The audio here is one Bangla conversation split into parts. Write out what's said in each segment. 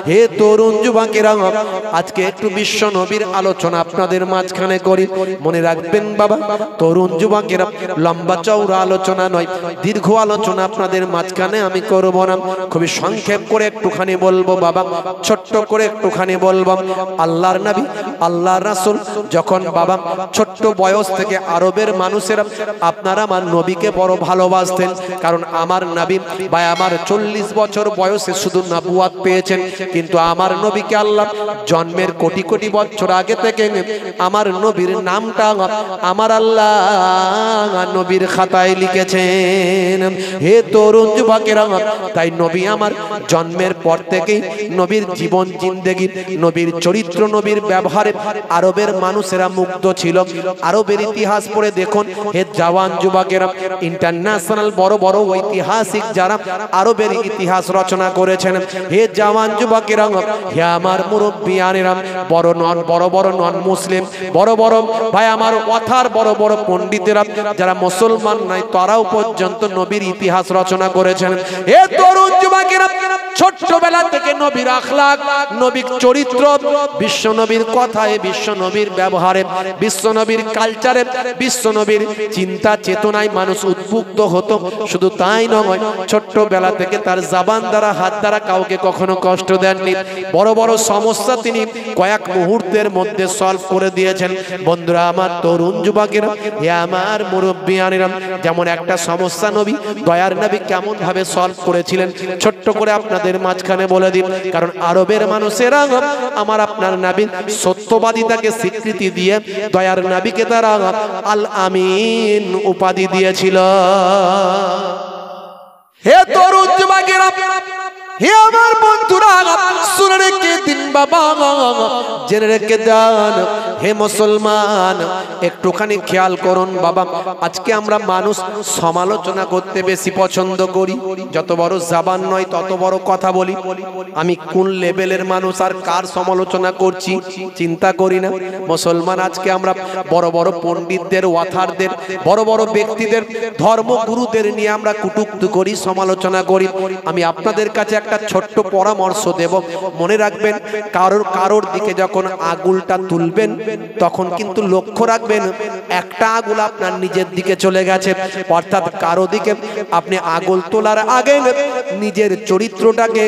হে তরুণ যুবকেরা, আজকে একটু বিশ্ব নবীর আলোচনা আপনাদের মাঝখানে করি। মনে রাখবেন বাবা, তরুণ যুবকেরা, লম্বা চওড়া আলোচনা নয়, দীর্ঘ আলোচনা আপনাদের মাঝখানে আমি করব না, খুবই সংক্ষেপ করে একটুখানি বলবো বাবা, ছোট্ট করে একটুখানি বলবো। আল্লাহর নবী, আল্লাহর রাসূল যখন বাবা ছোট্ট বয়স থেকে আরবের মানুষেরা আপনারা আমার নবীকে বড় ভালোবাসতেন, কারণ আমার নবী বা আমার 40 বছর বয়সে শুধু নবুয়ত পেয়েছেন, কিন্তু আমার নবীকে আল্লাহ জন্মের কোটি কোটি বছর আগে থেকে আমার নবীর নামটা আমার আল্লাহ নবীর খাতায় লিখেছেন। হে তরুণ যুবকেরা, তাই নবী আমার জন্মের পর থেকেই নবীর জীবন জিন্দেগি, নবীর চরিত্র, নবীর ব্যবহারে আরবের মানুষেরা মুগ্ধ ছিল। আরবের ইতিহাস পড়ে দেখুন হে জওয়ান যুবকেরা, ইন্টারন্যাশনাল বড় বড় ঐতিহাসিক যারা আরবের ইতিহাস রচনা করেছেন, হে জওয়ান যুবকেরা, হে আমার মুরব্বিয়ানেরা, বড় বড় নন মুসলিম, বড় বড় ভাই আমার কথার বড় বড় পণ্ডিতেরা যারা মুসলমান নাই, তারাও পর্যন্ত নবীর ইতিহাস রচনা করেছেন। হে তরুণ যুবকেরা, ছোট্টবেলা থেকে নবীর আখলাক, নবীর চরিত্র, বিশ্ব নবীর কথায়, বিশ্ব নবীর ব্যবহারে, বিশ্ব নবীর কালচারে, বিশ্ব নবীর চিন্তা চেতনায় মানুষ উদ্বুদ্ধ হতো। শুধু তাই নয়, ছোট্টবেলা থেকে তার জবান দ্বারা, হাত দ্বারা কাউকে কখনো কষ্ট দেননি। বড় বড় সমস্যা তিনি কয়েক মুহূর্তের মধ্যে সলভ করে দিয়েছেন। বন্ধুরা আমার, তরুণ যুবকেরা, হে আমার মুরব্বিয়ানেরা, যেমন একটা সমস্যা নবী, দয়ার নবী কেমন ভাবে সলভ করেছিলেন ছোট্ট করে আপনাদের মাঝখানে বলে দিন। কারণ আরবের মানুষেরা আমার আপনার নবীর সত্যবাদিতাকে স্বীকৃতি দিয়ে দয়ার নবীকে তারা আল আমিন উপাধি দিয়েছিল। হে তরুণ যুবকেরা, হে আমার বন্ধুরা, শুনে রেখে দিন বাবা, জেনে রেখে যান। হে মুসলমান, একটুখানি খেয়াল করুন বাবা, আজকে আমরা মানুষ সমালোচনা করতে বেশি পছন্দ করি। যত বড় জবান নয় তত বড় কথা বলি। আমি কোন লেভেলের মানুষ আর কার সমালোচনা করছি চিন্তা করি না। মুসলমান আজকে আমরা বড় বড় পণ্ডিতদের, ওয়াথারদের, বড় বড় ব্যক্তিদের, ধর্মগুরুদের নিয়ে আমরা কটূক্তি করি, সমালোচনা করি। আমি আপনাদের কাছে একটা ছোট্ট পরামর্শ দেব, মনে রাখবেন, কারোর দিকে যখন আঙুলটা তুলবেন তখন কিন্তু লক্ষ্য রাখবেন একটা আঙুল আপনার নিজের দিকে চলে গেছে। অর্থাৎ কারো দিকে আপনি আঙুল তোলার আগে নিজের চরিত্রটাকে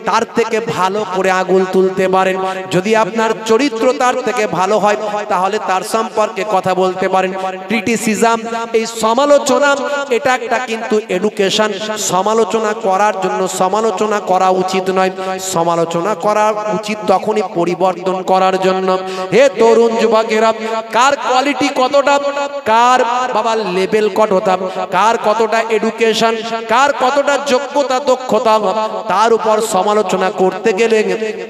তার থেকে ভালো করে আঙুল তুলতে পারেন। যদি আপনার চরিত্র তার থেকে ভালো হয় তাহলে তার সম্পর্কে কথা বলতে পারেন। ক্রিটিসিজম, এই সমালোচনা, এটা একটা কিন্তু এডুকেশন। সমালোচনা করার জন্য সমালোচনা করা উচিত নয়, সমালোচনা করা উচিত তখনই পরিবর্তন করার জন্য। হে তরুণ যুবকেরা, কার কোয়ালিটি কতটা, কার বাবা লেভেল কতটা, কার কতটা এডুকেশন, কার কতটা যোগ্যতা, দক্ষতা, তার উপর সমালোচনা করতে গেলে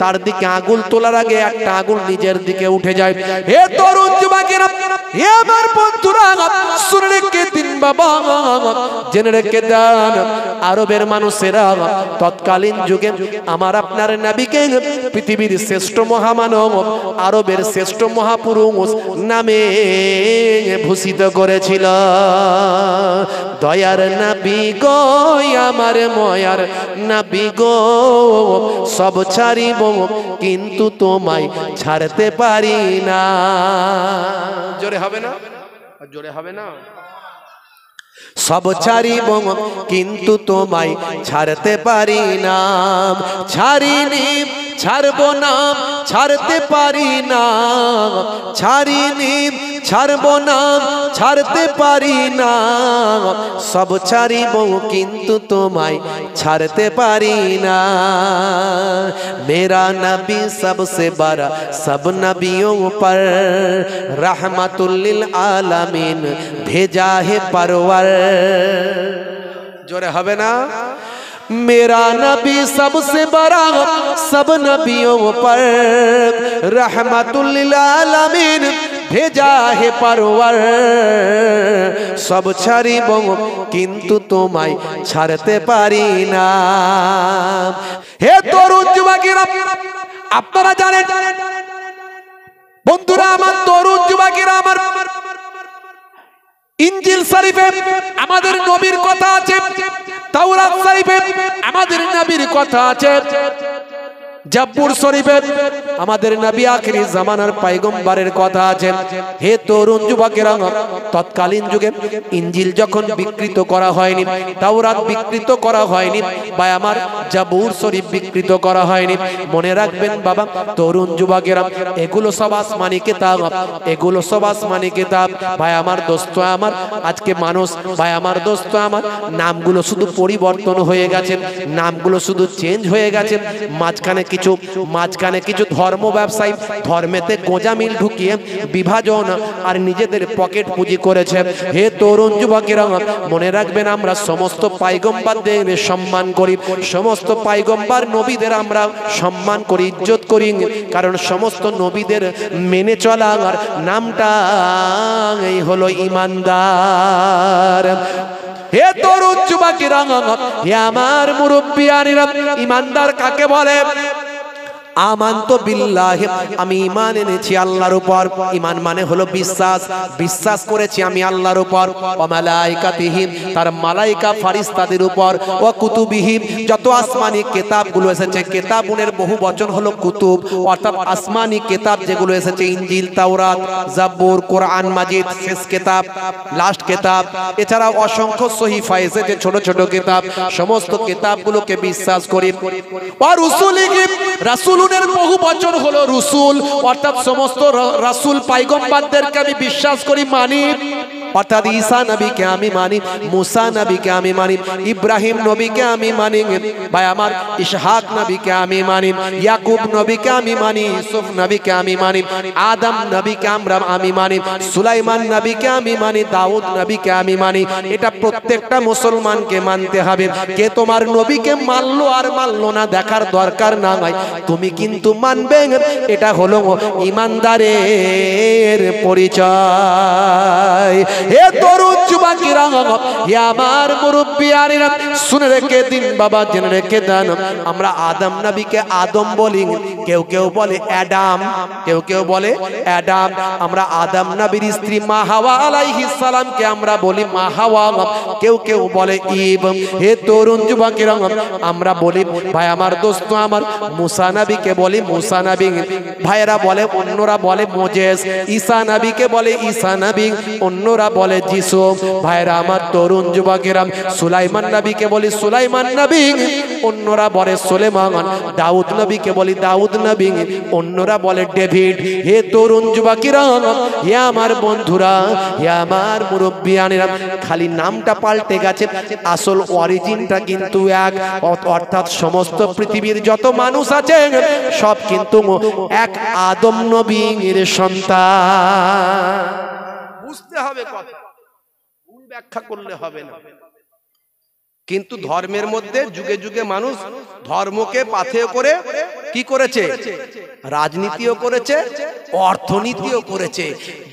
তার দিকে আঙুল তোলার আগে একটা আঙুল নিজের দিকে উঠে যায়। হে তরুণ যুবকেরা, হে আমার বন্ধুরা, শুনে রেখে দিন বাবা, জেনে রেখে দেন। আরবের মানুষেরা তৎকালীন যুগে আমার আপনার নবীকে পৃথিবীর শ্রেষ্ঠ মহামানব, আরবের শ্রেষ্ঠ মহাপুরুষ নামে ভূষিত করেছিল। দয়ার নবী গো, আমার ময়ার নবী গো, সব ছাড়িব কিন্তু তোমায় ছাড়তে পারি না। জোরে হবে না? জোরে হবে না? সব ছাড়িব কিন্তু তোমায় ছাড়তে পারি না। ছাড়িনি, ছাড়বো না, ছাড়তে পারি না। ছাড়িনি, ছাড়বো না, ছাড়তে পারি না। সব ছাড়িব কিন্তু তোমায় ছাড়তে পারি না। मेरा नबी सबसे बड़ा सब नबियों पर रहमतुल लिल आलमीन भेजा है परवर। जोरे हवे ना? मेरा नबी सबसे बड़ा सब नबियों पर रहमतुल लिल आलमीन भेजा है परवर। सब ছাড়িব কিন্তু তোমায় ছাড়তে পারি না। হে তরুণ যুবকেরা, আপনারা জানেন বন্ধুরা আমার, তরুণ যুবকেরা আমার, ইনজিল শরীফে আমাদের নবীর কথা আছে, তাওরাত শরীফে আমাদের নবীর কথা আছে। জাব্বুর শরীফে আমাদের নবী আখিরি জামানার পয়গম্বরের কথা আছে। হে তরুণ যুবকেরা, তৎকালীন যুগে ইনজিল যখন বিকৃত করা হয়নি, তাওরাত বিকৃত করা হয়নি, বা আমার জাবুর শরীফ বিকৃত করা হয়নি, মনে রাখবেন বাবা তরুণ যুবকেরা, এগুলো সব আসমানি কিতাব, এগুলো সব আসমানি কিতাব। ভাই আমার দোস্ত আমার, আজকে মানুষ ভাই আমার দোস্ত আমার, নামগুলো শুধু পরিবর্তন হয়ে গেছে, নামগুলো শুধু চেঞ্জ হয়ে গেছে। মাঝখানে কিছু ধর্ম ব্যবসায়ী ধর্মেতে গোঁজামিল ঢুকিয়ে বিভাজন আর নিজেদের পকেট পুঁজি করেছে। হে তরুণ যুবকেরা, মনে রাখবেন আমরা সমস্ত পয়গম্বরদের সম্মান করি, সমস্ত পয়গম্বর নবীদের আমরা সম্মান করি, ইজ্জত করি, কারণ সমস্ত নবীদের মেনে চলা আর নামটা এই হলো ঈমানদার। হে তরুণ যুবকেরা, হে আমার মুরব্বিয়ানেরা, ঈমানদার কাকে বলে? আমানতু বিল্লাহি, আমি ঈমান এনেছি আল্লাহর উপর। ঈমান মানে হলো বিশ্বাস, বিশ্বাস করেছি আমি আল্লাহর উপর। ওয়া মালাইকাতিহি, তার মালাইকা ফেরেশতাদের উপর। ওয়া কুতুবিহি, যত আসমানি কিতাবগুলো এসেছে, কিতাবুনের বহু বচন হলো কুতুব, অর্থাৎ আসমানি কিতাব যেগুলো এসেছে, ইনজিল, তাওরাত, জাবুর, কোরআন মাজিদ, শেষ কিতাব, লাস্ট কিতাব, এছাড়াও অসংখ্য সহিফা এসেছে, ছোট ছোট কিতাব, সমস্ত কিতাবগুলোকে বিশ্বাস করি। ওয়া রুসুলিহি, রাসূল বহু বচন হলো রসুল, অর্থাৎ সমস্ত রাসূল পয়গম্বরদেরকে আমি বিশ্বাস করি, মানি। অর্থাৎ ঈসা নবীকে আমি মানি, মুসা নবীকে আমি মানি, ইব্রাহিম নবীকে আমি মানি, ভাই আমার ইসহাক নবীকে আমি মানি, ইয়াকুব নবীকে আমি মানি, ইউসুফ নবীকে আমি মানি, আদম নবীকে আমি মানি, সুলাইমান নবীকে আমি মানি, দাউদ নবীকে আমি মানি। এটা প্রত্যেকটা মুসলমানকে মানতে হবে। কে তোমার নবীকে মানলো আর মানলো না দেখার দরকার নাই, তুমি কিন্তু মানবে। এটা হলো ঈমানদারের পরিচয়। হে তরুণ যুবকেরা, হে আমার মুরব্বিয়ানেরা, শুনে রেখে দিন বাবা, জেনে রেখে দেন, আমরা আদম নবীকে আদম বলি, কেউ কেউ বলে অ্যাডাম, কেউ কেউ বলে অ্যাডাম। আমরা আদম নবীর স্ত্রী মা হাওয়া আলাইহিস সালামকে আমরা বলি মা হাওয়া, কেউ কেউ বলে ঈব। হে তরুণ যুবকেরা, আমরা বলি ভাই আমার দোস্ত আমার, মুসা নবীকে বলি মুসা নবী, ভাইরা বলে, অন্যরা বলে মোজেস। ঈসা নবীকে বলে ঈসা নবী, অন্যরা বলে যিশু। ভাইরা আমার তরুণ যুবকেরা, সুলাইমান নবীকে বলি সুলাইমান নবী, অন্যরা বলে সুলেমান। দাউদ নবীকে বলি দাউদ নবী, অন্যরা বলে ডেভিড। হে তরুণ যুবকেরা, হে আমার বন্ধুরা, হে আমার মুরব্বিয়ানেরা, খালি নামটা পাল্টে গেছে, আসল অরিজিনটা কিন্তু এক। অর্থাৎ সমস্ত পৃথিবীর যত মানুষ আছে সব কিন্তু এক আদম নবীর সন্তান। বুঝতে হবে কথা, ভুল ব্যাখ্যা করলে হবে না। কিন্তু ধর্মের মধ্যে যুগে যুগে মানুষ ধর্মকে পাথেয় করে কি করেছে? রাজনীতিও করেছে, অর্থনীতিও করেছে।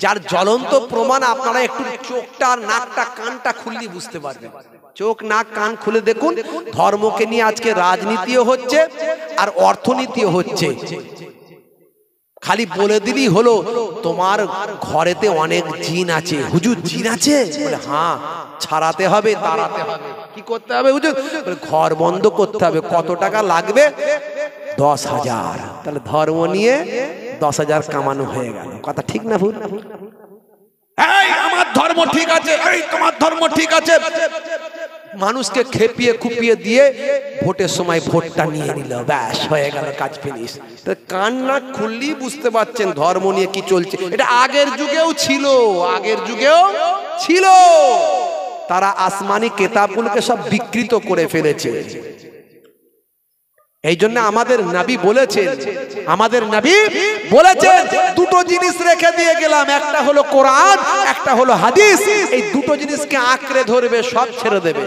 যার জ্বলন্ত প্রমাণ আপনারা একটু চোখটা আর নাকটা কানটা খুললে বুঝতে পারবেন। চোখ নাক কান খুলে দেখুন, ধর্মকে নিয়ে আজকে রাজনীতিও হচ্ছে আর অর্থনীতিও হচ্ছে। খালি বলে দিলেই হলো তোমার ঘরেতে অনেক জিন আছে। হুজুর জিন আছে? বলে হ্যাঁ, ছাড়াতে হবে, তাড়াতে হবে। কি করতে হবে হুজুর? ঘর বন্ধ করতে হবে। কত টাকা লাগবে? 10,000। তাহলে ধর্ম নিয়ে 10,000 কামানো হয়ে গেল। কথা ঠিক না ভুল? এই আমার ধর্ম ঠিক আছে, এই তোমার ধর্ম ঠিক আছে, মানুষকে খেপিয়ে খুপিয়ে দিয়ে ভোটের সময় ভোটটা নিয়ে নিল, ব্যাস হয়ে গেল, কাজ ফিনিশ। কান না খুললেই বুঝতে পারছেন ধর্ম নিয়ে কি চলছে। এটা আগের যুগেও ছিল, আগের যুগেও ছিল। তারা আসমানি কিতাবগুলোকে সব বিকৃত করে ফেলেছে। এই জন্য আমাদের নবী বলেছেন, দুটো জিনিস রেখে দিয়ে গেলাম, একটা হলো কোরআন, একটা হলো হাদিস। এই দুটো জিনিসকে আঁকড়ে ধরবে, সব ছেড়ে দেবে।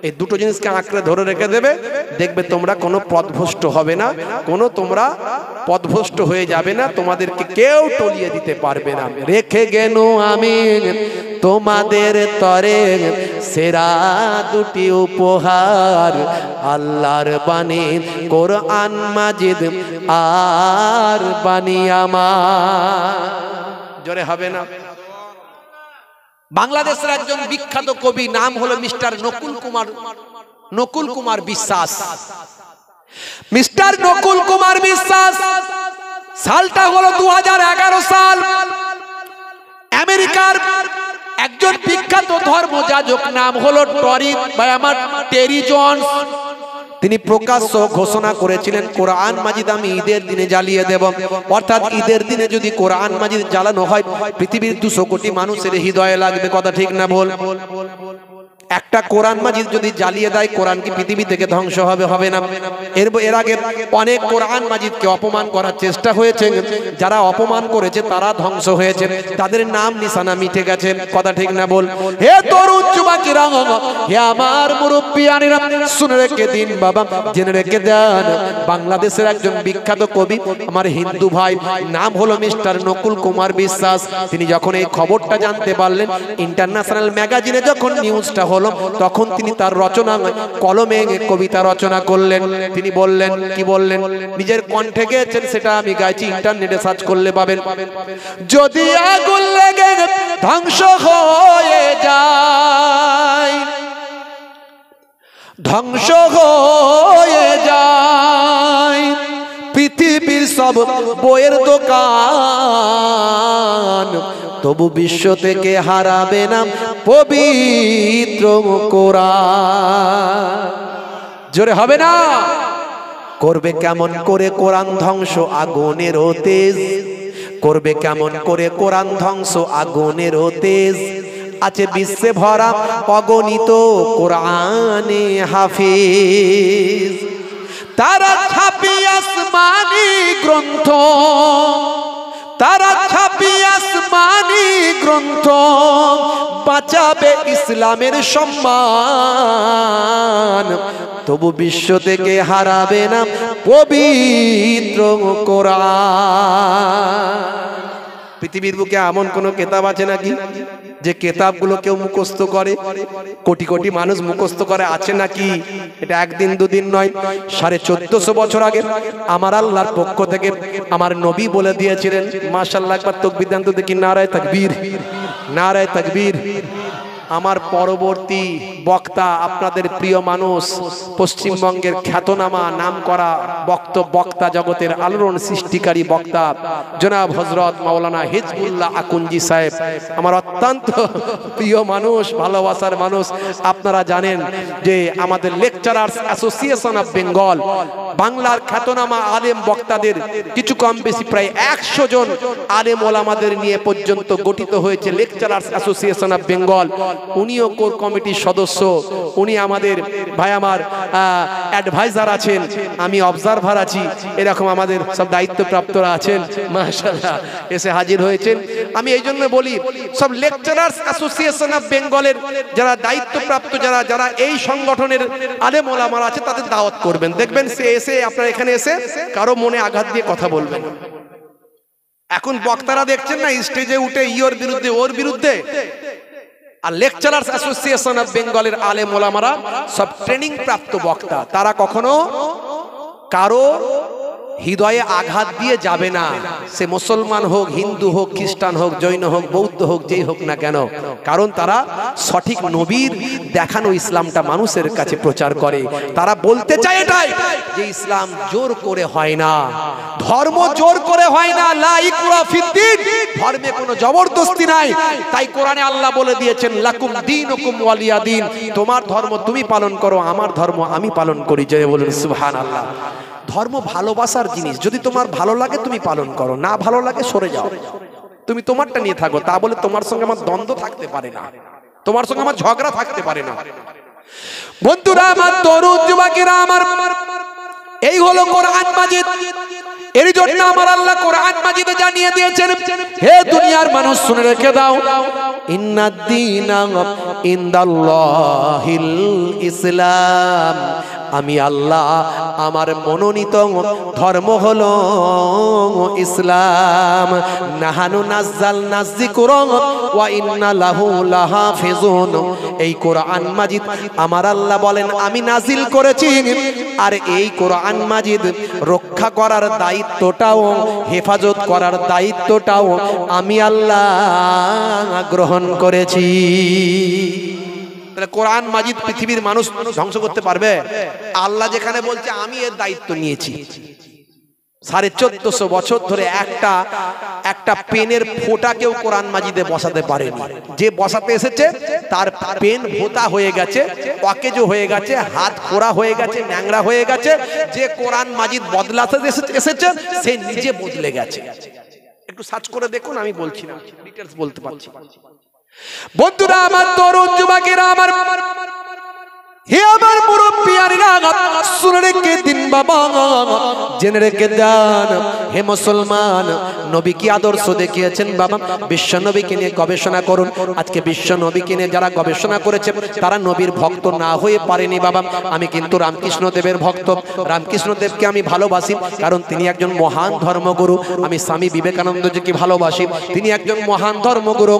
এই দুটো জিনিসকে আঁকড়ে ধরে রেখে দেবে, দেখবে তোমরা কোনো পথভ্রষ্ট হবে না, তোমরা পথভ্রষ্ট হয়ে যাবে না, তোমাদেরকে কেউ টলিয়ে দিতে পারবে না। রেখে গেল আমি তোমাদের তরে সেরা দুটি উপহার, আল্লাহর বাণী কোরআন মাজিদ আর বাণী আমার। জোরে হবে না? বাংলাদেশের একজন বিখ্যাত কবি, নাম হলো মিস্টার নকুল কুমার বিশ্বাস। মিস্টার নকুল কুমার বিশ্বাস, সালটা হলো 2011 সাল। আমেরিকার একজন বিখ্যাত ধর্মযাজক, নাম হলো টেরি জনস। তিনি প্রকাশ্য ঘোষণা করেছিলেন কোরআন মাজিদ আমি ঈদের দিনে জ্বালিয়ে দেব। অর্থাৎ ঈদের দিনে যদি কোরআন মাজিদ জ্বালানো হয় পৃথিবীর 200 কোটি মানুষের হৃদয়ে লাগবে। কথা ঠিক না ভুল? একটা কোরআন মাজিদ যদি জ্বালিয়ে দেয়, কোরআন কি পৃথিবী থেকে ধ্বংস হবে? হবে না। এর আগে অনেক কোরআন মাজিদকে অপমান করার চেষ্টা হয়েছে, যারা অপমান করেছে তারা ধ্বংস হয়েছে, তাদের নাম নিশানা মিটে গেছে। কথা ঠিক না বল? হে তরুণ যুবকেরা, হে আমার মুরব্বিয়ানেরা, শুনে রেখে দিন বাবা, জেনে রেখে দেন, বাংলাদেশের একজন বিখ্যাত কবি আমার হিন্দু ভাই, নাম হলো মিস্টার নকুল কুমার বিশ্বাস। তিনি যখন এই খবরটা জানতে পারলেন, ইন্টারন্যাশনাল ম্যাগাজিনে যখন নিউজটা হলো, তখন তিনি তার রচনা কলমে কবিতা রচনা করলেন। তিনি বললেন, কি বললেন? নিজের কণ্ঠে গেয়েছেন, সেটা আমি গাইছি, ইন্টারনেটে সার্চ করলে পাবেন। যদি আগুন লেগে ধ্বংস হয়ে যায়, ধ্বংস হয়ে যায় পৃথিবীর সব বইয়ের দোকান, তবু বিশ্ব থেকে হারাবে না পবিত্র কোরআন। জোরে হবে না? করবে কেমন করে কোরআন ধ্বংস আগুনের তেজ, করবে কেমন করে কোরআন ধ্বংস আগুনের তেজ, আছে বিশ্বে ভরা অগণিত কোরআনে হাফিজ। তারা ছাপি আসমানি গ্রন্থ, তারা ছাপি আসমানি গ্রন্থ, বাঁচাবে ইসলামের সম্মান, তবু বিশ্ব থেকে হারাবে না পবিত্র কোরআন। পৃথিবীর বুকে এমন কোন কিতাব আছে নাকি যে কিতাবগুলো কেউ মুখস্থ করে? কোটি কোটি মানুষ মুখস্থ করে, আছে নাকি? এটা একদিন দুদিন নয়, 1450 বছর আগে আমার আল্লাহর পক্ষ থেকে আমার নবী বলে দিয়েছিলেন। মাশাআল্লাহ, একবার তাকবীর দেন তো দেখি। নারায়ে তাকবীর, নারায়ে তাকবীর। আমার পরবর্তী বক্তা, আপনাদের প্রিয় মানুষ, পশ্চিমবঙ্গের খ্যাতনামা নাম করা বক্তা, জগতের আলোড়ন সৃষ্টিকারী বক্তা জনাব হযরত মাওলানা হিজবুল্লাহ আকুঞ্জি সাহেব, আমার অত্যন্ত প্রিয় মানুষ, ভালোবাসার মানুষ। আপনারা জানেন যে আমাদের লেকচারার্স অ্যাসোসিয়েশন অফ বেঙ্গল, বাংলার খ্যাতনামা আলেম বক্তাদের কিছু কম বেশি প্রায় 100 জন আলেম ওলামাদের নিয়ে পর্যন্ত গঠিত হয়েছে লেকচারার্স অ্যাসোসিয়েশন অফ বেঙ্গল। উনিও কোর কমিটির সদস্য, উনি আমাদের ভাই, আমার অ্যাডভাইজার আছেন, আমি অবজারভার আছি, এরকম আমাদের সব দায়িত্বপ্রাপ্তরা আছেন। মাশাআল্লাহ, এসে হাজির হয়েছেন। আমি এই জন্য বলি, সব লেকচারার্স অ্যাসোসিয়েশন অফ বেঙ্গলের যারা দায়িত্বপ্রাপ্ত, যারা এই সংগঠনের আলেম ওলামারা আছে, তাদের দাওয়াত করবেন। দেখবেন সে এসে, আপনারা এখানে এসে কারো মনে আঘাত দিয়ে কথা বলবেন। এখন বক্তারা দেখছেন না, স্টেজে উঠে ইওর বিরুদ্ধে, ওর বিরুদ্ধে। আর লেকচারার্স অ্যাসোসিয়েশন অফ বেঙ্গলের আলেম ওলামারা সব ট্রেনিং প্রাপ্ত বক্তা, তারা কখনো কারো হৃদয়ে আঘাত দিয়ে যাবে না। সে মুসলমান হোক, হিন্দু হোক, খ্রিস্টান হোক, জৈন হোক, বৌদ্ধ হোক, যেই হোক না কেন, কারণ তারা সঠিক নবীর দেখানো ইসলামটা মানুষের কাছে প্রচার করে। তারা বলতে চায় এটাই যে ইসলাম জোর করে হয় না, ধর্ম জোর করে হয় না, লা ইকরাহা ফিদ্দীন, ধর্মে কোনো জবরদস্তি নাই। তাই কোরআনে আল্লাহ বলে দিয়েছেন, লাকুম দীনুকুম ওয়ালিয়া দীন, তোমার ধর্ম তুমি পালন করো, আমার ধর্ম আমি পালন করি। জয় বলুন সুবহানাল্লাহ। ধর্ম ভালোবাসার জিনিস, যদি তোমার ভালো লাগে তুমি পালন করো, না ভালো লাগে সরে যাও, তুমি তোমারটা নিয়ে থাকো। তা বলে তোমার সঙ্গে আমার দ্বন্দ্ব থাকতে পারে না, তোমার সঙ্গে আমার ঝগড়া থাকতে পারে না। বন্ধুরা আমার, তরুণ যুবকেরা আমার, এই হলো কোরআন মাজিদ। এর জন্য আমার আল্লাহ কোরআন মাজিদে জানিয়ে দিয়েছেন, হে দুনিয়ার মানুষ শুনে রেখে দাও, ইন্নাদ দীনা ইনদাল্লাহিল ইসলাম, আমি আল্লাহ, আমার মনোনীত ধর্ম হলো ইসলাম। নাহানু নাযালনা যিকরা ওয়া ইন্না লাহু লাহাফিজুন, এই কোরআন মাজিদ আমার আল্লাহ বলেন আমি নাজিল করেছি, আর এই কোরআন মাজিদ রক্ষা করার দায়িত্বটাও, হেফাজত করার দায়িত্বটাও আমি আল্লাহ গ্রহণ করেছি। তাহলে কোরআন মাজিদ পৃথিবীর মানুষ ধ্বংস করতে পারবে? আল্লাহ যেখানে বলছে আমি এর দায়িত্ব নিয়েছি। 1450 বছর ধরে একটা পেনের ফোঁটা কেউ কোরআন মাজিদে বসাতে পারেনি। যে বসাতে এসেছে তার পেন ভোতা হয়ে গেছে, অকেজো হয়ে গেছে, হাত খোড়া হয়ে গেছে, ন্যাংরা হয়ে গেছে। যে কোরআন মাজিদ বদলাতে এসেছে সে নিজে বদলে গেছে। একটু সার্চ করে দেখুন, আমি বলছি না, ডিটেইলস বলতে পারছি। বন্ধুরা আমার, তরুণ যুবকেরা আমার, হে আমার মুরব্বিয়ারা, শুনে রেখে দিন বাবা, জেনে রেখে দেন। হে মুসলমান, নবী কি আদর্শ দেখিয়েছেন বাবা? বিশ্ব নবীকে নিয়ে গবেষণা করুন। আজকে বিশ্ব নবীকে নিয়ে যারা গবেষণা করেছে তারা নবীর ভক্ত না হয়ে পারেনি বাবা। আমি কিন্তু রামকৃষ্ণ দেবের ভক্ত। রামকৃষ্ণ দেবকে আমি ভালোবাসি, কারণ তিনি একজন মহান ধর্মগুরু। আমি স্বামী বিবেকানন্দজিকে ভালোবাসি, তিনি একজন মহান ধর্মগুরু।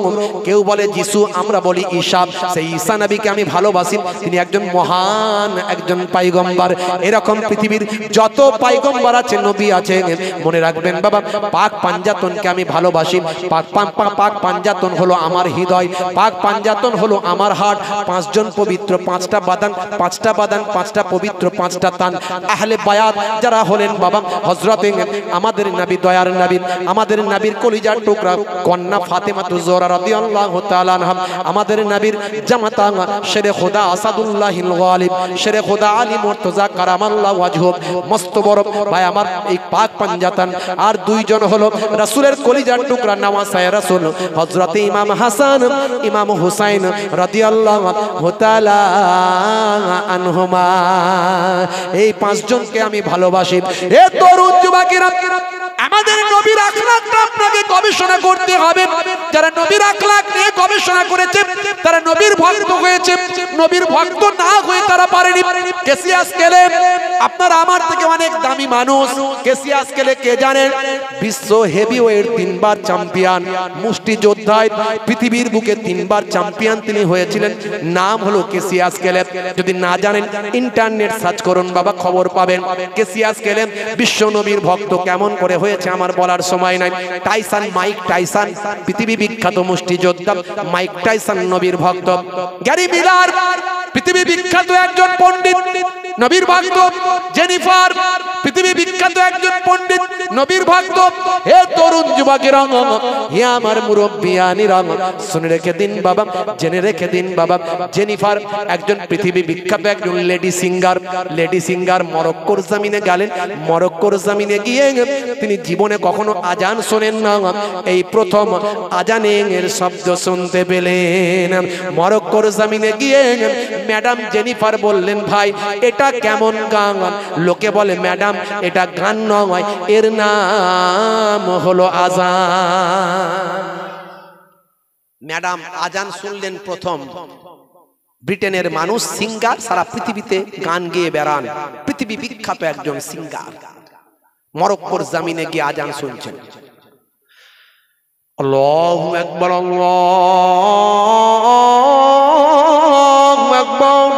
কেউ বলে যিশু, আমরা বলি ঈসা। সেই ঈসা নবীকে আমি ভালোবাসি, তিনি একজন মহান একজন পয়গম্বর। এরকম পৃথিবীর যত পয়গম্বর আছে, নবী আছে, মনে রাখবেন বাবা, পাক পাঞ্জাতনকে আমি ভালোবাসি। পাক পাঞ্জাতন হলো আমার হৃদয়, পাক পাঞ্জাতন হলো আমার হার্ট। পাঁচজন পবিত্র, পাঁচটা বাদান, পাঁচটা পবিত্র, পাঁচটা তান। আহলে বায়াত যারা হলেন বাবা, হযরতে আমাদের নবী, দয়ার নবী, আমাদের নবীর কলিজার টুকরা কন্যা ফাতেমা জোহরা রাদিয়াল্লাহু তাআলা আনহা, আমাদের নবীর জামাতা শেরে খোদা আসাদুল্লাহ গালিব, শেরে খোদা আলী মুর্তজা কারামাল্লাহু ওয়াজহু, মস্ত বড় ভাই আমার এই পাক পাঞ্জাতন। আর দুইজন হলো রাসূলের কলিজার টুকরা নওয়াসায়ে রাসূল, হযরতে ইমাম হাসান, ইমাম হুসাইন রাদিয়াল্লাহু তাআলা আনহুমা। এই পাঁচজনকে আমি ভালোবাসি। এ তরুণ যুবকেরা, আমাদের নবীর আখলাকটা আপনাকে গবেষণা করতে হবে। যারা নবীর আখলাক নিয়ে গবেষণা করেছে তারা নবীর ভক্ত হয়েছে। নবীর ভক্ত না হয়ে তারা পারেনি। কেসিয়াস কেলে আপনার আমার থেকে অনেক দামি মানুষ। কেসিয়াস কেলে কে জানেন? বিশ্ব হেভিওয়েট 3 বার চ্যাম্পিয়ন, মুষ্টিযোদ্ধায় পৃথিবীর বুকে 3 বার চ্যাম্পিয়ন তিনি হয়েছিলেন। নাম হলো কেসিয়াস কেলে। যদি না জানেন ইন্টারনেট সার্চ করুন বাবা, খবর পাবেন। কেসিয়াস কেলে বিশ্ব নবীর ভক্ত কেমন করে হয়েছে আমার বলার সময় নাই। টাইসন, মাইক টাইসন, পৃথিবী বিখ্যাত মুষ্টিযোদ্ধা মাইক টাইসন নবীর ভক্ত। গ্যারি মিলার পৃথিবী বিখ্যাত একজন পণ্ডিত, নবীর ভক্ত। জেনিফার পৃথিবী বিখ্যাত একজন পণ্ডিত, নবীর ভক্ত। হে তরুণ যুবকেরা, হে আমার মুরব্বিয়ানিরা, শুনে রেখে দিন বাবা, জেনে রেখে দিন বাবা। জেনিফার একজন পৃথিবী বিখ্যাত একজন লেডি সিঙ্গার। লেডি সিঙ্গার মরক্কোর জমিনে গেলেন। মরক্কোর জমিনে গিয়ে তিনি জীবনে কখনো আজান শোনেন না, এই প্রথম আজানের শব্দ শুনতে পেলেন। মরক্কোর জমিনে গিয়ে ম্যাডাম জেনিফার বললেন, ভাই এটা কেমন গান? লোকে বলে ম্যাডাম এটা গান নয়, এর নাম হলো আজান। ম্যাডাম আজান শুনলেন প্রথম। ব্রিটেনের মানুষ, সিঙ্গার, সারা পৃথিবীতে গান গেয়ে বেড়ান, পৃথিবী বিখ্যাত একজন সিঙ্গার। মরক্কোর জমিনে গিয়ে আজান শুনছেন। আল্লাহু আকবার, আল্লাহু আকবার,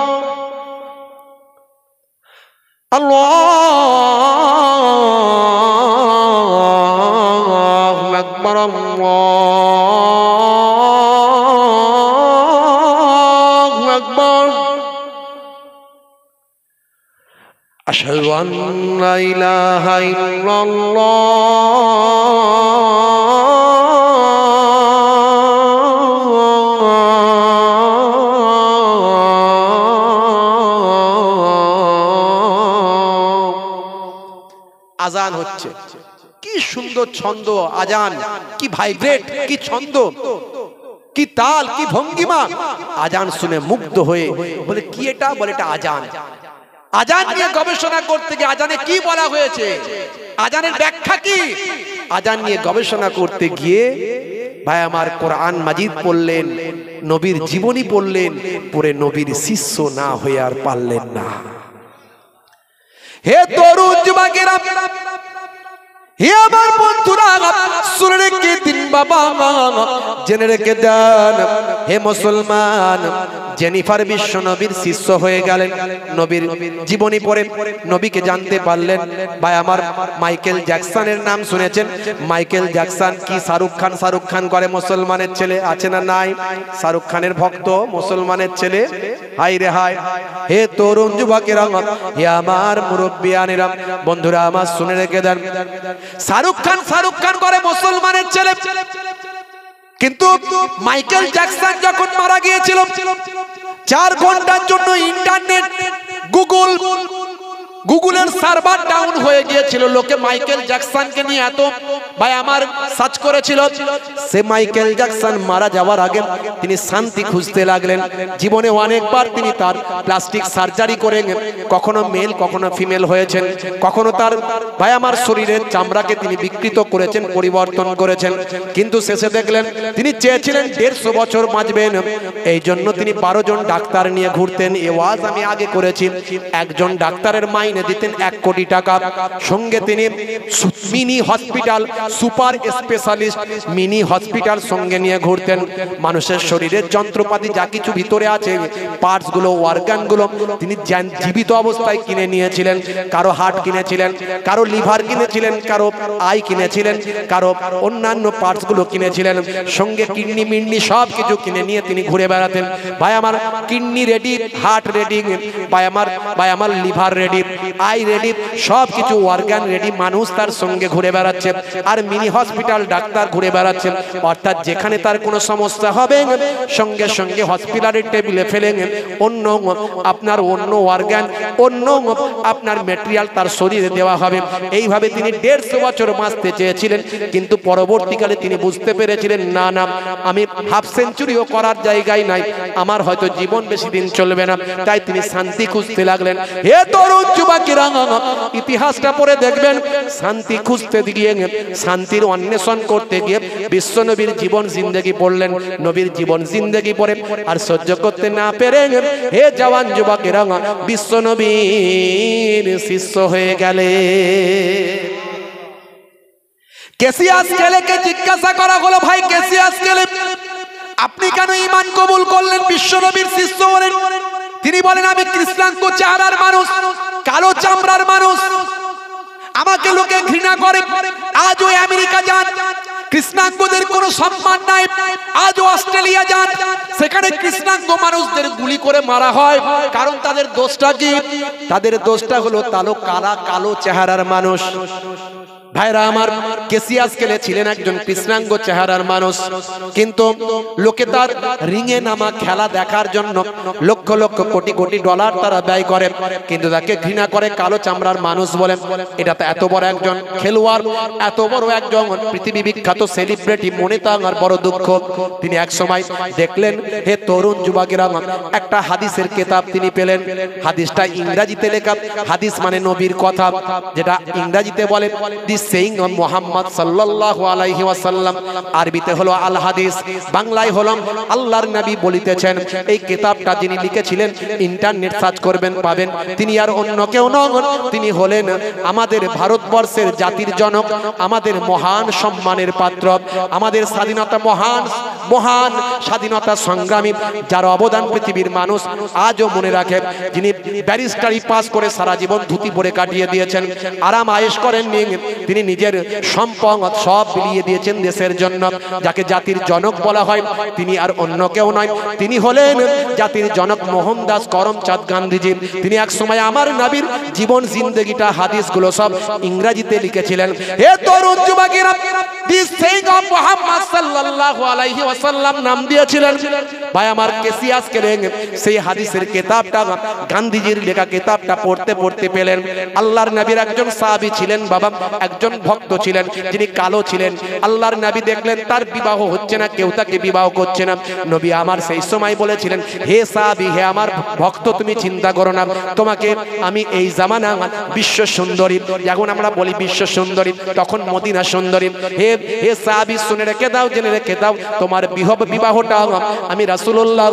আল্লাহু আকবার, আল্লাহু আকবার। আশহাদু আল্লা ইলাহা ইল্লাল্লাহ। আজান হচ্ছে, কি সুন্দর ছন্দ আজান, কি ভাইব্রেট, কি ছন্দ, কি তাল, কি ভঙ্গিমা। আজান শুনে মুগ্ধ হয়ে বলে কি এটা? বলে এটা আজান। আজান নিয়ে গবেষণা করতে গিয়ে আজানে কি বলা হয়েছে, আজানের ব্যাখ্যা কি, আজান নিয়ে গবেষণা করতে গিয়ে ভাই আমার কোরআন মাজিদ পড়লেন, নবীর জীবনী পড়লেন, পড়ে নবীর শিষ্য না হয়ে আর পারলেন না। হে তরুণ যুবকেরা, হে আমার বন্ধুরা, শুনে রেখে দিন বাবা, জেনে রেখে দেন হে মুসলমান, জেনিফার বিশ্ব নবীর শিষ্য হয়ে গেলেন। নবীর জীবনী পড়ে নবীকে জানতে পারলেন। ভাই আমার, মাইকেল জ্যাকসনের নাম শুনেছেন? মাইকেল জ্যাকসন কি শাহরুখ খান করে মুসলমানের ছেলে, আছে না নাই? শাহরুখ খানের ভক্ত মুসলমানের ছেলে। হাই রে হাই, হে তরুণ যুবকেরা, হে আমার মুরব্বিয়ানেরা, বন্ধুরা আমার শুনে রেখে দেন, শাহরুখ খান করে মুসলমানের ছেলে। কিন্তু মাইকেল জ্যাকসন যখন মারা গিয়েছিল, 4 ঘন্টার জন্য ইন্টারনেট গুগলের সার্ভার ডাউন হয়ে গিয়েছিল। লোকে মাইকেল জ্যাকসনকে নিয়ে এত ভাই আমার সার্চ করেছিল। সে মাইকেল জ্যাকসন মারা যাওয়ার আগে তিনি শান্তি খুঁজতে লাগলেন। জীবনে অনেকবার তিনি তার প্লাস্টিক সার্জারি করে কখনো মেল কখনো ফিমেল হয়েছেন, কখনো তার ভাই আমার শরীরের চামড়াকে তিনি বিকৃত করেছেন, পরিবর্তন করেছেন। কিন্তু শেষে দেখলেন তিনি চেয়েছিলেন 150 বছর বাঁচবেন। এই জন্য তিনি 12 জন ডাক্তার নিয়ে ঘুরতেন। এ ওয়াজ আমি আগে করেছি। একজন ডাক্তারের মাইনে দিতেন 1 কোটি টাকা। সঙ্গে তিনি mini hospital, super specialist mini hospital সঙ্গে নিয়ে ঘুরতেন। মানুষের শরীরের যন্ত্রপাতি যা কিছু ভিতরে আছে, পার্টস গুলো, অর্গান গুলো তিনি জীবিত অবস্থায় কিনে নিয়েছিলেন। কারো হার্ট কিনেছিলেন, কারো লিভার কিনেছিলেন, কারো আই কিনেছিলেন, কারো অন্যান্য পার্টস গুলো কিনেছিলেন। সঙ্গে কিডনি মিডনি সব কিছু কিনে নিয়ে তিনি ঘুরে বেড়াতেন। ভাই আমার, কিডনি রেডি, হার্ট রেডি, ভাই আমার লিভার রেডি, আই রেডি, সব কিছু অর্গান রেডি। মানুষ তার সঙ্গে ঘুরে বেড়াচ্ছে, আর মিনি হসপিটাল ডাক্তার ঘুরে বেড়াচ্ছে। অর্থাৎ যেখানে তার কোনো সমস্যা হবে, সঙ্গে সঙ্গে হসপিটালের টেবিলে ফেলেন অন্য অর্গান, অন্য আপনার ম্যাটেরিয়াল তার শরীরে দেওয়া হবে। এইভাবে তিনি 150 বছর বাঁচতে চেয়েছিলেন। কিন্তু পরবর্তীকালে তিনি বুঝতে পেরেছিলেন, না না, আমি হাফ সেঞ্চুরিও করার জায়গায় নাই, আমার হয়তো জীবন বেশি দিন চলবে না। তাই তিনি শান্তি খুঁজতে লাগলেন। হে তরুণ যুবকেরা, ইতিহাসটা পড়ে দেখবেন, শান্তি খুঁজতে গিয়ে, শান্তির অন্বেষণ করতে গিয়ে বিশ্বনবীর জীবন জিন্দেগি পড়লেন। নবীর জীবন জিন্দেগি পড়ে আর সহ্য করতে না পেরে হে জওয়ান যুবকেরা, বিশ্বনবীর শিষ্য হয়ে গেলে। ক্যাসিয়াস ক্লেকে জিজ্ঞাসা করা হলো, ভাই ক্যাসিয়াস ক্লে, আপনি কেন ঈমান কবুল করলেন, বিশ্বনবীর শিষ্য হলেন? তিনি বলেন, আমি কৃষ্ণাঙ্গ চেহারার মানুষ, কালো চামড়ার মানুষ, আমাকে লোকে ঘৃণা করে। আজও আমেরিকা যান, কৃষ্ণাঙ্গদের কোনো সম্মান নাই। আজও অস্ট্রেলিয়া যান, সেখানে কৃষ্ণাঙ্গ মানুষদের গুলি করে মারা হয়। কারণ তাদের দোষটা কি? তাদের দোষটা হলো কালো চেহারার মানুষ। ভাইরা আমার, ক্যাসিয়াস ক্লে ছিলেন একজন কৃষ্ণাঙ্গ চেহারার মানুষ। কিন্তু লোকে তার রিংয়ে নামা খেলা দেখার জন্য লক্ষ লক্ষ কোটি কোটি ডলার তারা ব্যয় করে, কিন্তু তাকে ঘৃণা করে কালো চামড়ার মানুষ বলেন। এটা তো এত বড় একজন খেলোয়াড়, এত বড় একজন পৃথিবী বিখ্যাত সেলিব্রিটি, মনে তো আমার বড় দুঃখ। তিনি এক সময় দেখলেন, হে তরুণ যুবকেরা, একটা হাদিসের কিতাব তিনি পেলেন। হাদিসটা ইংরেজিতে লেখা। হাদিস মানে নবীর কথা, যেটা ইংরেজিতে বলে দি সেইং অফ মুহাম্মদ সাল্লাল্লাহু আলাইহি ওয়াসাল্লাম। আরবিতে হলো আল হাদিস, বাংলায় হলো আল্লাহর নবী বলিতেছেন। এই কিতাবটা যিনি লিখেছিলেন, ইন্টারনেট সার্চ করবেন পাবেন। তিনি আর অন্য কেউ নন, তিনি হলেন আমাদের ভারতবর্ষের জাতির জনক, আমাদের মহান সম্মানের পাত্র, আমাদের স্বাধীনতা মহান স্বাধীনতা সংগ্রামী, যার অবদান পৃথিবীর মানুষ আজও মনে রাখে। যিনি ব্যারিস্টারি পাস করে সারা জীবন ধুতি পরে কাটিয়ে দিয়েছেন, আরাম আয়েশ করেননি। তিনি নিজের সম্পদ সব বিলিয়ে দিয়েছেন দেশের জন্য। যাকে জাতির জনক বলা হয়, তিনি আর অন্য কেউ নয়, তিনি হলেন জাতির জনক মোহনদাস করমচাঁদ গান্ধীজি। তিনি এক সময় আমার নবীর জীবন জিন্দেগিটা, হাদিসগুলো সব ইংরেজিতে লিখেছিলেন। হে তরুণ যুবকেরা, দি সেইং অফ মুহাম্মদ সাল্লাল্লাহু আলাইহি ওয়াসাল্লাম নাম দিয়েছিলেন। ভাই আমার, ক্যাসিয়াস ক্লে সেই হাদিসের কিতাবটা, গান্ধীজির লেখা কিতাবটা পড়তে পড়তে পেলেন। আল্লাহর নবীর একজন সাহাবী ছিলেন বাবা, একজন ভক্ত ছিলেন, যিনি কালো ছিলেন। আল্লাহর নবী দেখলেন তার বিবাহ হচ্ছে না, কেউ তাকে বিবাহ করছে না। নবী আমার সেই সময় বলেছিলেন, হে সাহাবী, হে আমার ভক্ত, তুমি চিন্তা করো না, তোমাকে আমি এই জামানা বিশ্ব সুন্দরী, এখন আমরা বলি বিশ্ব সুন্দরী, তখন মদিনা সুন্দরী। হে সাহাবী, শুনে রেখে দাও, জেনে রেখে দাও, তোমার তোমার বিবাহটা আমি রাসূলুল্লাহ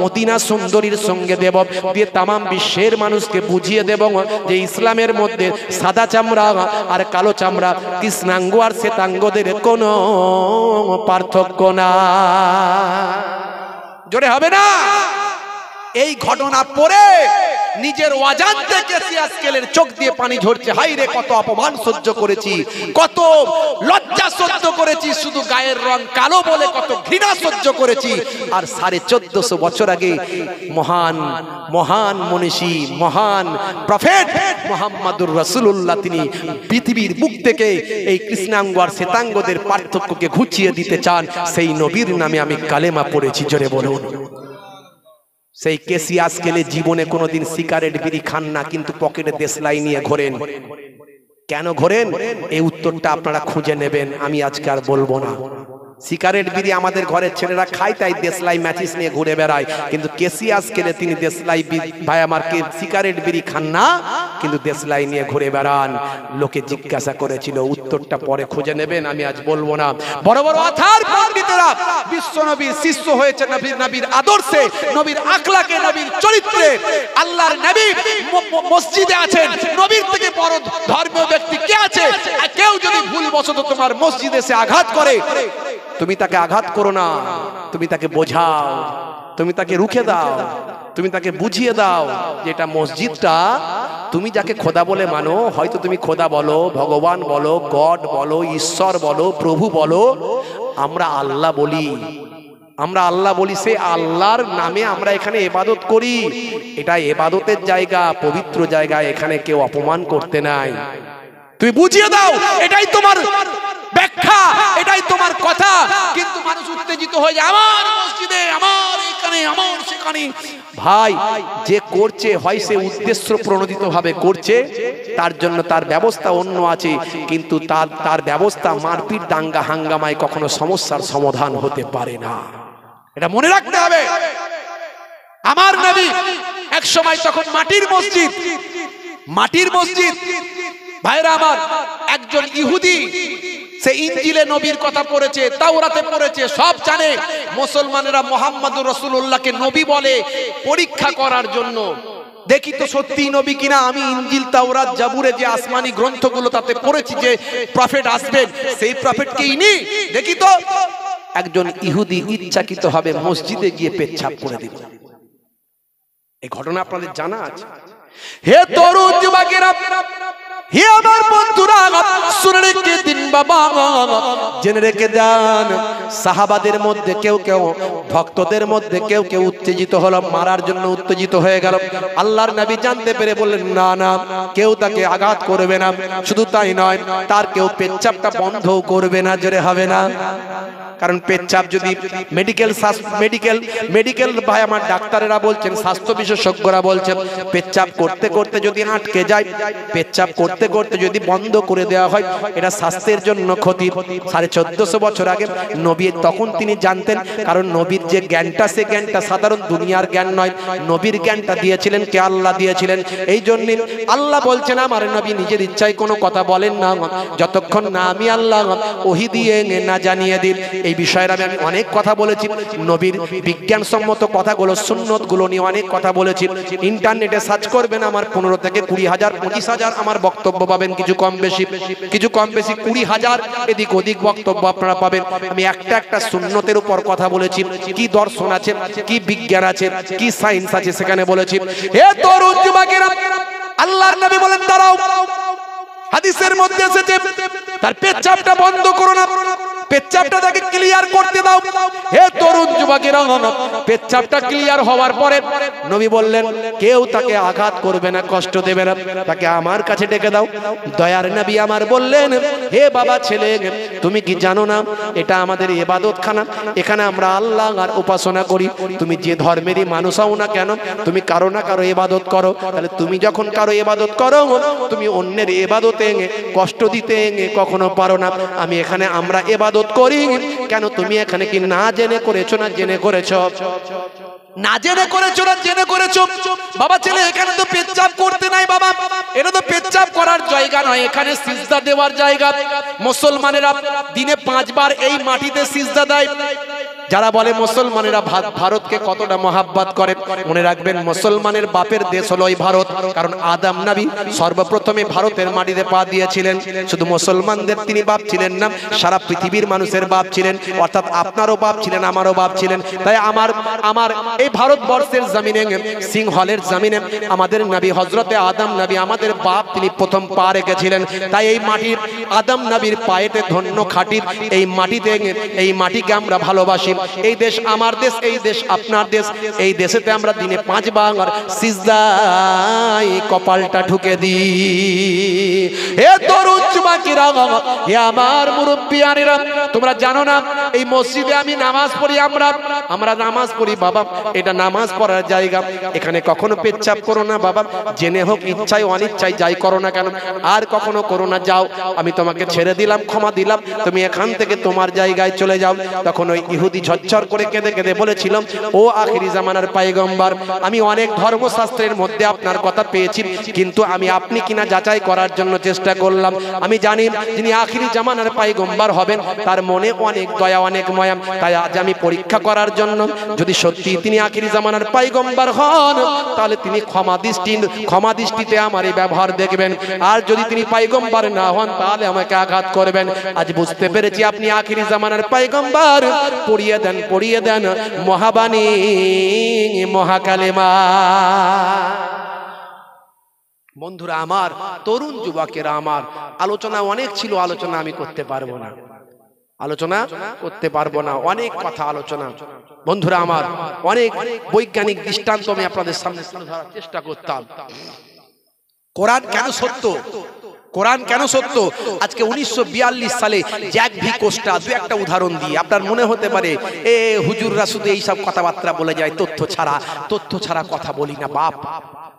মদিনা সুন্দরীর সঙ্গে দেব, দিয়ে তামাম বিশ্বের মানুষকে বুঝিয়ে দেব যে ইসলামের মধ্যে সাদা চামড়া আর কালো চামড়া, কৃষ্ণাঙ্গ আর শ্বেতাঙ্গদের কোনো পার্থক্য না। জোরে হবে না? এই ঘটনা পড়ে নিজের অজান্তে ক্যাসিয়াস কেলের চোখ দিয়ে পানি ঝরছে। হাই রে, কত অপমান সহ্য করেছি, কত লজ্জা সহ্য করেছি, শুধু গায়ের রং কালো বলে কত ঘৃণা সহ্য করেছি। আর 1450 বছর আগে মহান মহান মনীষী, মহান প্রফেট মুহাম্মদুর রাসূলুল্লাহ তিনি পৃথিবীর বুক থেকে এই কৃষ্ণাঙ্গ আর শ্বেতাঙ্গদের পার্থক্যকে ঘুচিয়ে দিতে চান। সেই নবীর নামে আমি কালেমা পড়েছি। জোরে বলুন। সেই ক্যাসিয়াস কেলে জীবনে কোনোদিন সিগারেট বিড়ি খান না, কিন্তু পকেটে দেশলাই নিয়ে ঘোরেন। কেন ঘোরেন? এই উত্তরটা আপনারা খুঁজে নেবেন, আমি আজকে আর বলবো না। সিগারেট বিড়ি আমাদের ঘরের ছেলেরা খায়, তাই দেশলাই ম্যাচিস নিয়ে ঘুরে বেড়ায়, কিন্তু ক্যাসিয়াস কেলে তিনি দেশলাই ভাই আমার সিগারেট বিড়ি খান না, কিন্তু দেশলাই নিয়ে ঘুরে বেড়ান। লোকে জিজ্ঞাসা করেছিল, উত্তরটা পরে খুঁজে নেবেন, আমি আজ বলবো না। বড় বড় আথার পণ্ডিতেরা বিশ্ব নবীর শিষ্য হয়েছে, নবীর আদর্শে, নবীর আখলাকে, নবীর চরিত্রে। আল্লাহর নবী মসজিদে আছেন, নবীর থেকে বড় ধর্মীয় ব্যক্তি কে আছে? কেউ যদি ভুলবশত তোমার মসজিদে এসে আঘাত করে, তুমি তাকে আঘাত করো না, তুমি তাকে বোঝাও, তুমি তাকে রুখে দাও, তুমি তাকে বুঝিয়ে দাও যে এটা মসজিদটা, তুমি যাকে খোদা বলে মানো, হয়তো তুমি খোদা বলো, ভগবান বলো, গড বলো, ঈশ্বর বলো, প্রভু বলো, আমরা আল্লাহ বলি, আমরা আল্লাহ বলি। সে আল্লাহর নামে আমরা এখানে ইবাদত করি। এটা ইবাদতের জায়গা, পবিত্র জায়গা, এখানে কেউ অপমান করতে নাই। তুমি বুঝিয়ে দাও, এটাই তোমার ব্যাখ্যা, এটাই তোমার কথা। কিন্তু মানুষ উত্তেজিত হয়ে যায়, আমার মসজিদে, আমার এখানে, আমার সেখানে। ভাই, যে করছে হয় সে উদ্দেশ্য প্রণোদিত ভাবে করছে, তার জন্য তার ব্যবস্থা অন্য আছে, কিন্তু তার ব্যবস্থা মারপিট, দাঙ্গা হাঙ্গামায় কখনো সমস্যার সমাধান হতে পারে না। এটা মনে রাখতে হবে। আমার নবী এক সময় তখন মাটির মসজিদ, ভাইরা আমার, একজন ইহুদি সে ইনজিলে নবীর কথা পড়েছে, তাওরাতে পড়েছে, সব জানে। মুসলমানেরা মুহাম্মদুর রাসূলুল্লাহকে নবী বলে পরীক্ষা করার জন্য, দেখি তো সত্যি নবী কিনা। আমি ইনজিল, তাওরাত, জাবুরে যে আসমানি গ্রন্থগুলো তাতে পড়েছি যে প্রফেট আসবেন, সেই প্রফেট কি ইনি? দেখি তো। একজন ইহুদি ইচ্ছাকৃতভাবে মসজিদে গিয়ে পেচ্ছাপ করে দিল। এই ঘটনা আপনাদের জানা আছে। হে তরুণ যুবকেরা, হে আমার বন্ধুরা, শুনে রেখে দিন বাবা, জেনে রেখে দেন। সাহাবাদের মধ্যে কেউ কেউ, ভক্তদের মধ্যে কেউ কেউ উত্তেজিত হলো, মারার জন্য উত্তেজিত হয়ে গেল। আল্লাহর নবী জানতে পেরে বললেন, না না, কেউ তাকে আঘাত করবে না। শুধু তাই নয়, তার কেউ পেচ্ছাপটা বন্ধও করবে না। জোরে হবে না? কারণ পেচ্ছাপ যদি মেডিকেল ভাই আমার ডাক্তারেরা বলছেন, স্বাস্থ্য বিশেষজ্ঞরা বলছেন, পেচ্ছাপ করতে করতে যদি আটকে যায়, পেচ্ছাপ করতে করতে যদি বন্ধ করে দেওয়া হয়, এটা স্বাস্থ্যের জন্য ক্ষতি। 1450 বছর আগে নবী তখন তিনি জানতেন, কারণ নবীর যে জ্ঞানটা, সে জ্ঞানটা সাধারণ দুনিয়ার জ্ঞান নয়। নবীর জ্ঞানটা দিয়েছিলেন কে? আল্লাহ দিয়েছিলেন। এই জন্য আল্লাহ বলছেন, আমার নবী নিজের ইচ্ছায় কোনো কথা বলেন না, যতক্ষণ না আমি আল্লাহ ওহী দিয়ে না জানিয়ে দিন। এই বিষয়ে আমি অনেক কথা বলেছি, নবীর বিজ্ঞানসম্মত কথাগুলো, সুন্নতগুলো নিয়ে অনেক কথা বলেছি। ইন্টারনেটে সার্চ করবেন, আমার 15 থেকে 20,000 25,000 আমার বক্তব্য পাবেন, কিছু কম বেশি 20,000 এদিক ওদিক বক্তব্য আপনারা পাবেন। আমি একটা সুন্নতের উপর কথা বলেছি, কি দর্শন আছে, কি বিজ্ঞান আছে, কি সায়েন্স আছে, সেখানে বলেছি। হে তরুণ যুবকেরা, আল্লাহর নবী বলেন, দাঁড়াও। হাদিসের মধ্যে এসেছে, তার পেচ্ছাপটা বন্ধ করো না, পেচ্ছাপটা তাকে ক্লিয়ার করতে দাও। হে তরুণ যুবকেরা, পেচ্ছাপটা ক্লিয়ার হওয়ার পরে নবী বললেন, কেউ তাকে আঘাত করবে না, কষ্ট দেবে না, তাকে আমার কাছে ডেকে দাও। দয়ার নবী আমার বললেন, হে বাবা ছেলে, তুমি কি জানো না এটা আমাদের ইবাদতখানা, এখানে আমরা আল্লাহর উপাসনা করি। তুমি যে ধর্মেরই মানুষ হও না কেন, তুমি কারো না কারো ইবাদত করো। তাহলে তুমি যখন কারো ইবাদত করো, তুমি অন্যের ইবাদতে কষ্ট দিতে কখনো পারো না। আমি এখানে আমরা ইবাদত করি কেন? তুমি এখানে কি না জেনে করেছো না জেনে করেছো? না জেনে করেছো না জেনে করেছো? বাবা ছেলে, এখানে তো পেচ্ছাপ করতে নাই বাবা, এটা তো পেচ্ছাপ করার জায়গা নয়, এখানে সিজদা দেওয়ার জায়গা। মুসলমানেরা দিনে 5 বার এই মাটিতে সিজদা দেয়। যারা বলে মুসলমানেরা ভারতকে কতটা মহাব্বত করে, মনে রাখবেন মুসলমানের বাপের দেশ হলো এই ভারত। কারণ আদম নবী সর্বপ্রথমে ভারতের মাটিতে পা দিয়েছিলেন। শুধু মুসলমানদের তিনি বাপ ছিলেন না, সারা পৃথিবীর মানুষের বাপ ছিলেন। অর্থাৎ আপনারও বাপ ছিলেন, আমারও বাপ ছিলেন। তাই আমার এই ভারতবর্ষের জমিনে, সিংহলের জমিনে আমাদের নবী হযরতে আদম নবী আমাদের বাপ, তিনি প্রথম পা রেখেছিলেন। তাই এই মাটির আদম নবীর পায়েতে ধন্য খাঁটির এই মাটিতে, এই মাটিকে আমরা ভালোবাসি। এই দেশ আমার দেশ, এই দেশ আপনার দেশ। এই দেশেতে আমরা দিনে 5 বার সিজদায় কপালটা ঠুকে দিই। হে তরুণ যুবকেরা, হে আমার মুরব্বিয়ানেরা, তোমরা জানো না এই মসজিদে আমি নামাজ পড়ি, আমরা নামাজ পড়ি বাবা, এটা নামাজ পড়ার জায়গা। এখানে কখনো পেচ্ছাপ করো না বাবা, জেনে হোক ইচ্ছায় অনিচ্ছায় যাই করো না কেন, আর কখনো করো না। যাও, আমি তোমাকে ছেড়ে দিলাম, ক্ষমা দিলাম, তুমি এখান থেকে তোমার জায়গায় চলে যাও। তখন ওই ইহুদি ঝরঝর করে কেঁদে কেঁদে বলেছিলাম, ও আখিরি জামানার পয়গম্বর, আমি অনেক ধর্মশাস্ত্রের মধ্যে আপনার কথা পেয়েছি, কিন্তু আমি আপনি কিনা যাচাই করার জন্য চেষ্টা করলাম। আমি জানি যিনি আখিরি জামানার পয়গম্বর হবেন তার মনে অনেক দয়া, অনেক মায়া। তাই আজ আমি পরীক্ষা করার জন্য, যদি সত্যি তিনি আখিরি জামানার পয়গম্বর হন, তাহলে তিনি ক্ষমা দৃষ্টিতে আমার এই ব্যবহার দেখবেন। আর যদি তিনি পয়গম্বর না হন, তাহলে আমাকে আঘাত করবেন। আজ বুঝতে পেরেছি আপনি আখিরি জামানার পয়গম্বর। পড়িয়ে দেন মহাবাণী, মহাকালেমা। বন্ধুরা আমার, তরুণ যুবকেরা আমার, আলোচনা অনেক ছিল, আলোচনা আমি করতে পারবো না, অনেক কথা আলোচনা। বন্ধুরা আমার, অনেক বৈজ্ঞানিক দৃষ্টান্ত আমি আপনাদের সামনে তুলে ধরার চেষ্টা করতাম। কোরআন কেন সত্য? আজকে 1942 সালে জ্যাক ভি কোস্টা, দু একটা উদাহরণ দিয়ে আপনার মনে হতে পারে এ হুজুররা শুধু এইসব কথাবার্তা বলে যায়, তথ্য ছাড়া কথা বলি না বাপ,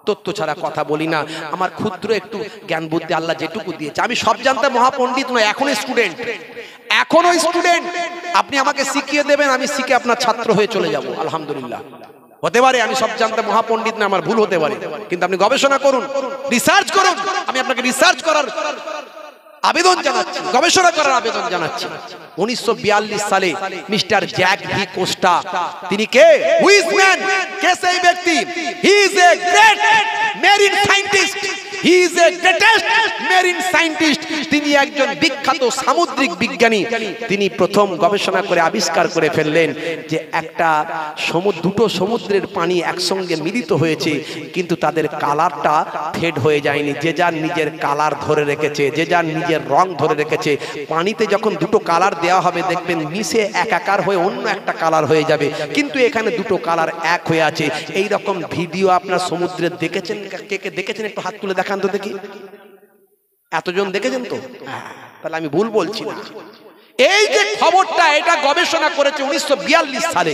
তথ্য ছাড়া কথা বলি না। আমার ক্ষুদ্র একটু জ্ঞান বুদ্ধি আল্লাহ যেটুকু দিয়েছে, আমি সব জানতে মহাপণ্ডিত নয়, এখনো স্টুডেন্ট। আপনি আমাকে শিখিয়ে দেবেন, আমি শিখে আপনার ছাত্র হয়ে চলে যাব, আলহামদুলিল্লাহ। হতে পারে আমি সব জানতে মহাপণ্ডিত না, আমার ভুল হতে পারে, কিন্তু আপনি গবেষণা করুন, রিসার্চ করুন। আমি আপনাকে রিসার্চ করার আবেদন জানাচ্ছি, গবেষণা করার আবেদন জানাচ্ছি। 1942 সালে মিস্টার জ্যাক ভি কোস্টা, তিনি কে? Who is man? কে সেই ব্যক্তি? He is a great marine scientist, he is a greatest marine scientist. তিনি একজন বিখ্যাত সামুদ্রিক বিজ্ঞানী। তিনি প্রথম গবেষণা করে আবিষ্কার করে ফেললেন যে দুটো সমুদ্রের পানি একসঙ্গে মিলিত হয়েছে, কিন্তু তাদের কালারটা ফেড হয়ে যায়নি। যে যার নিজের কালার ধরে রেখেছে, যে যার নিজের রং ধরে রেখেছে। পানিতে যখন দুটো কালার দেওয়া হবে, দেখবেন মিশে একাকার হয়ে অন্য একটা কালার হয়ে যাবে, কিন্তু এখানে দুটো কালার এক হয়ে আছে। এই রকম ভিডিও আপনার সমুদ্রে দেখেছেন? কে দেখেছেন? একটু হাত তুলে দেখান তো দেখি। এতজন দেখেছেন তো? তাহলে আমি ভুল বলছি না। এই যে খবরটা, এটা গবেষণা করেছে 1942 সালে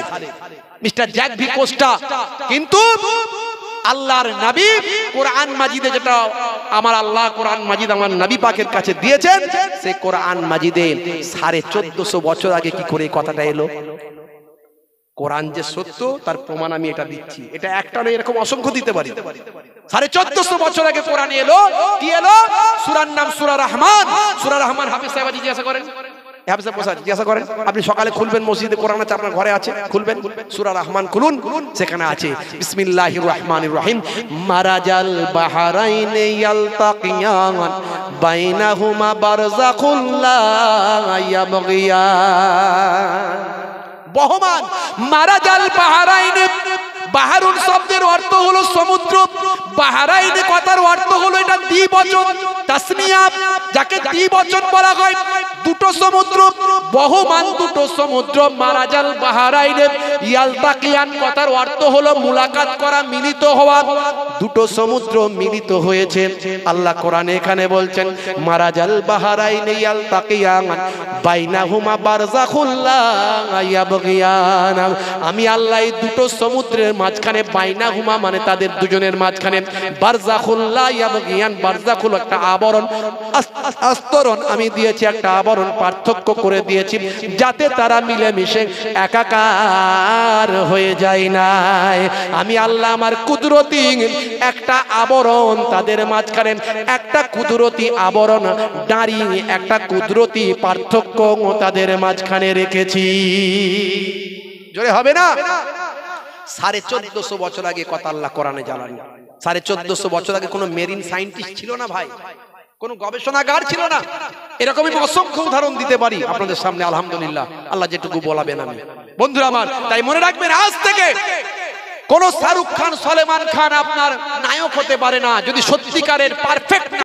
মিস্টার জ্যাক ভি কোস্টা। কিন্তু আল্লাহর নবী কোরআন মাজিদে, যেটা আমার আল্লাহ কোরআন মাজিদ আমার নবী পাকের কাছে দিয়েছেন, সেই কোরআন মাজিদে 1450 বছর আগে কি করে এই কথাটা এলো? কোরআন যে সত্য তার প্রমাণ আমি এটা দিচ্ছি। এটা একটা নয়, এরকম অসংখ্য দিতে পারি। 1450 বছর আগে কোরআন এলো। কি এলো? সূরার নাম সূরা রহমান। সূরা রহমান হাফেজ সাহেব জিজ্ঞাসা করেন, জিজ্ঞাসা করেন। আপনি সকালে খুলবেন, মসজিদে কোরআন আছে, আপনার ঘরে আছে, খুলবেন সূরা রহমান খুলুন, সেখানে আছে বিসমিল্লাহির রহমানির রহিম। মারাজাল বাহরাইনে ইয়ালতাকিয়ান বাইনাহুমা বারযাখুল লা ইয়াবগিয়ান। বহমান মারাজাল বাহরাইনে, বাহারুন শব্দের অর্থ হলো সমুদ্র, বাহরাইনে কথার অর্থ হলো এটা দ্বিবচন, তাসনিয়া, যাকে দ্বিবচন বলা হয়। দুটো সমুদ্র, বহমান দুটো সমুদ্র। মারাজাল বাহরাইনে ইয়ালতাকিয়ান কথার অর্থ হলো মুলাকাত করা, মিলিত হওয়া। দুটো সমুদ্র মিলিত হয়েছে। আল্লাহ কোরআনে এখানে বলছেন মারাজাল বাহরাইনে ইয়ালতাকিয়ান বাইনাহুমা বারযাখুল লা ইয়াবগিয়ান। আমি আল্লাহ এই দুটো সমুদ্রের মাঝখানে, বাইনাহুমা মানে তাদের দুজনের মাঝখানে, বারযাখুল লা ইয়াবগিয়ান, বারযাখুল একটা আবরণ, আস্তরণ আমি দিয়েছি, একটা আবরণ পার্থক্য করে দিয়েছি, যাতে তারা মিলেমিশে একাকার হয়ে যায় না। আমি আল্লাহ আমার কুদরতি একটা আবরণ তাদের মাঝখানে, একটা কুদরতি আবরণ দাঁড়িয়ে, একটা কুদরতি পার্থক্য তাদের মাঝখানে রেখেছি। জোরে হবে না? 1450 বছর আগে কথা আল্লাহ কোরআনে জানালেন। 1450 বছর আগে কোনো মেরিন সায়েন্টিস্ট ছিল না ভাই, কোনো গবেষণাগার ছিল না। এরকমই অসংখ্য উদাহরণ দিতে পারি আপনাদের সামনে, আলহামদুলিল্লাহ আল্লাহ যেটুকু বলাবেন আমি। বন্ধুরা আমার, তাই মনে রাখবেন আজ থেকে কোন শাহরুখ খান, সলমান খান আপনার নায়ক হতে পারে না যদি সত্যিকারের পারফেক্ট